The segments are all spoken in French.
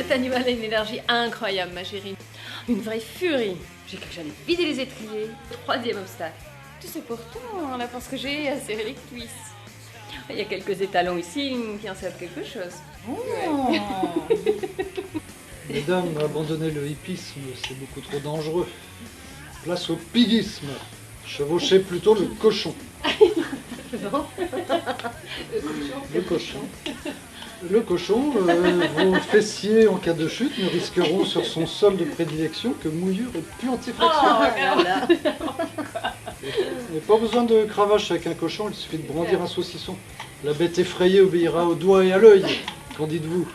Cet animal a une énergie incroyable, ma chérie. Une vraie furie. J'ai cru que j'allais vider les étriers. Troisième obstacle. Tu sais pourtant la force que j'ai à serrer les cuisses. Il y a quelques étalons ici qui en savent quelque chose. Oh. Mesdames, abandonnez le hippisme, c'est beaucoup trop dangereux. Place au pigisme. Chevauchez plutôt le cochon. Non. Le cochon. Le cochon, vos fessiers en cas de chute ne risqueront sur son sol de prédilection que mouillure et puantifraction. Oh, là. Il n'y a pas besoin de cravache avec un cochon, il suffit de brandir un saucisson. La bête effrayée obéira au doigt et à l'œil. Qu'en dites-vous?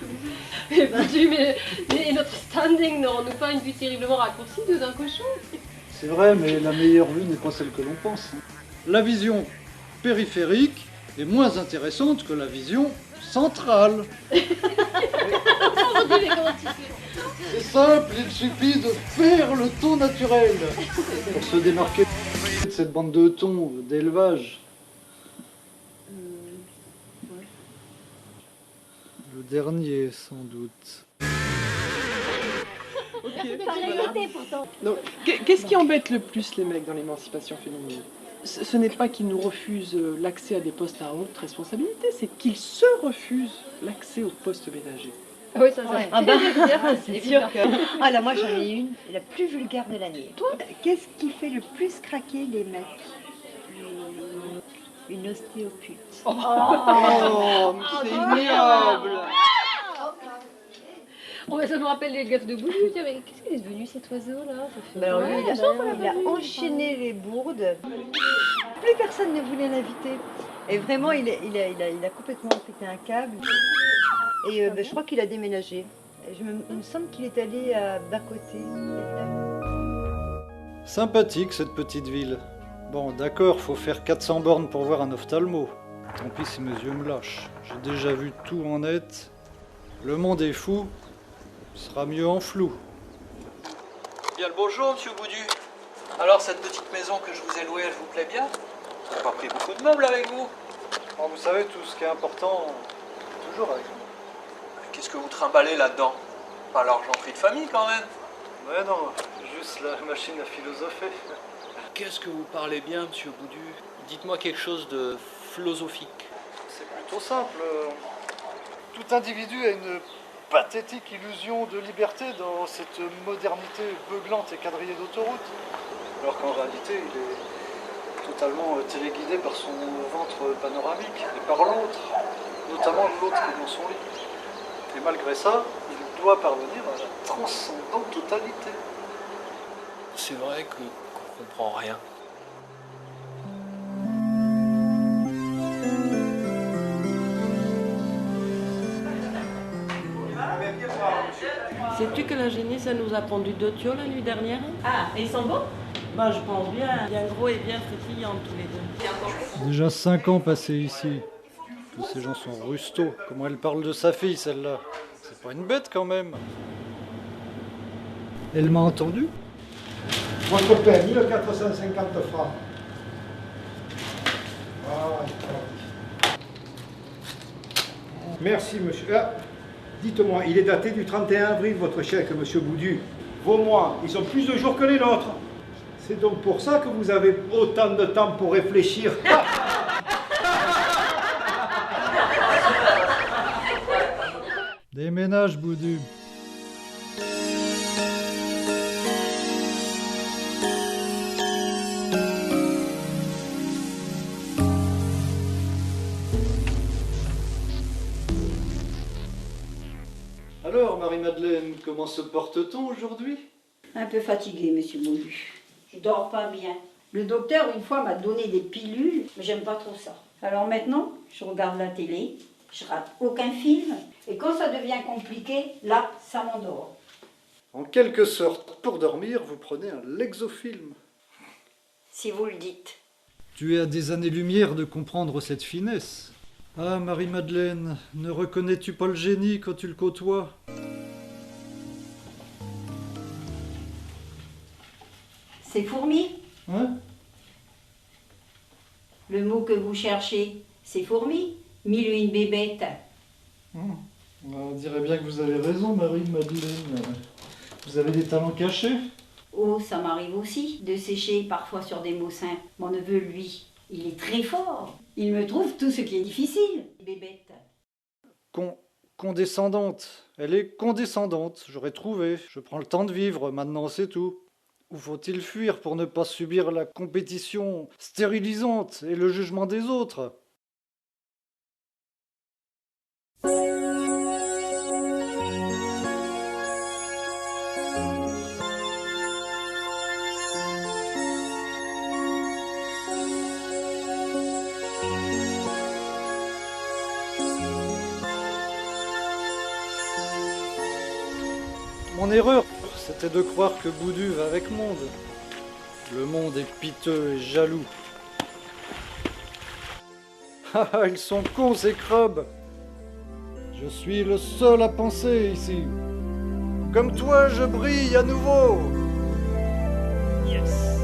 Mais notre standing n'aurons-nous pas une vue terriblement raccourcie d'un cochon? C'est vrai, mais la meilleure vue n'est pas celle que l'on pense. La vision périphérique est moins intéressante que la vision centrale. C'est simple, il suffit de faire le ton naturel. Pour se démarquer de cette bande de thons d'élevage. Le dernier, sans doute. Donc, qu'est-ce qui embête le plus les mecs dans l'émancipation féminine? Ce n'est pas qu'ils nous refusent l'accès à des postes à haute responsabilité, c'est qu'ils se refusent l'accès aux postes ménagers. Oui, ça, ça. Ouais. Ah bah, C'est sûr que... Ah là, moi j'en ai une, la plus vulgaire de l'année. Toi, qu'est-ce qui fait le plus craquer les mecs? Une ostéopute. Oh, c'est ignoble! Oh, mais ça nous rappelle les gaffes de Boulu. Mais qu'est-ce qu'il est devenu cet oiseau-là? Alors lui, il a enchaîné les bourdes. Plus personne ne voulait l'inviter. Et vraiment, il a complètement pété un câble. Et je crois qu'il a déménagé. Il me semble qu'il est allé à bas-côté. Sympathique cette petite ville. Bon, d'accord, faut faire 400 bornes pour voir un ophtalmo. Tant pis si mes yeux me lâchent. J'ai déjà vu tout en net. Le monde est fou. Ce sera mieux en flou. Bien le bonjour, monsieur Boudu. Alors, cette petite maison que je vous ai louée, elle vous plaît bien? Vous n'avez pas pris beaucoup de meubles avec vous? Bon, vous savez, tout ce qui est important, toujours avec moi. Qu'est-ce que vous trimballez là-dedans? Pas l'argent pris de famille, quand même. Ouais, non, juste la machine à philosopher. Qu'est-ce que vous parlez bien, monsieur Boudu? Dites-moi quelque chose de philosophique. C'est plutôt simple. Tout individu a une pathétique illusion de liberté dans cette modernité beuglante et quadrillée d'autoroute. Alors qu'en réalité, il est totalement téléguidé par son ventre panoramique et par l'autre, notamment l'autre qui est dans son lit. Et malgré ça, il doit parvenir à la transcendante totalité. C'est vrai qu'on comprend rien. Sais-tu que l'ingénieur, ça nous a pondu 2 tuyaux la nuit dernière? Ah, et ils sont bons? Bah, je pense bien. Bien gros et bien frétillants tous les deux. Déjà 5 ans passés ici. Tous ces gens sont rustos. Comment elle parle de sa fille, celle-là? C'est pas une bête quand même. Elle m'a entendu? Votre pain, 1450 francs. Ah, merci, monsieur. Ah, dites-moi, il est daté du 31 avril, votre chèque, monsieur Boudu. Vos mois, ils ont plus de jours que les nôtres. C'est donc pour ça que vous avez autant de temps pour réfléchir. Déménage, Boudu. Alors, Marie-Madeleine, comment se porte-t-on aujourd'hui? Un peu fatiguée, monsieur Boudu. Je dors pas bien. Le docteur, une fois, m'a donné des pilules, mais j'aime pas trop ça. Alors maintenant, je regarde la télé, je rate aucun film, et quand ça devient compliqué, là, ça m'endort. En quelque sorte, pour dormir, vous prenez un lexofilm. Si vous le dites. Tu es à des années-lumière de comprendre cette finesse. Ah, Marie-Madeleine, ne reconnais-tu pas le génie quand tu le côtoies? C'est fourmi. Hein? Le mot que vous cherchez, c'est fourmi. Mille et une bébêtes. On dirait bien que vous avez raison, Marie-Madeleine. Vous avez des talents cachés? Oh, ça m'arrive aussi de sécher parfois sur des mots simples. Mon neveu, lui, il est très fort. Il me trouve tout ce qui est difficile. Bébête. Condescendante. Elle est condescendante, j'aurais trouvé. Je prends le temps de vivre, maintenant c'est tout. Où faut-il fuir pour ne pas subir la compétition stérilisante et le jugement des autres? Mon erreur, c'était de croire que Boudu va avec monde. Le monde est piteux et jaloux. Ah, ils sont cons ces crabes. Je suis le seul à penser ici. Comme toi, je brille à nouveau. Yes.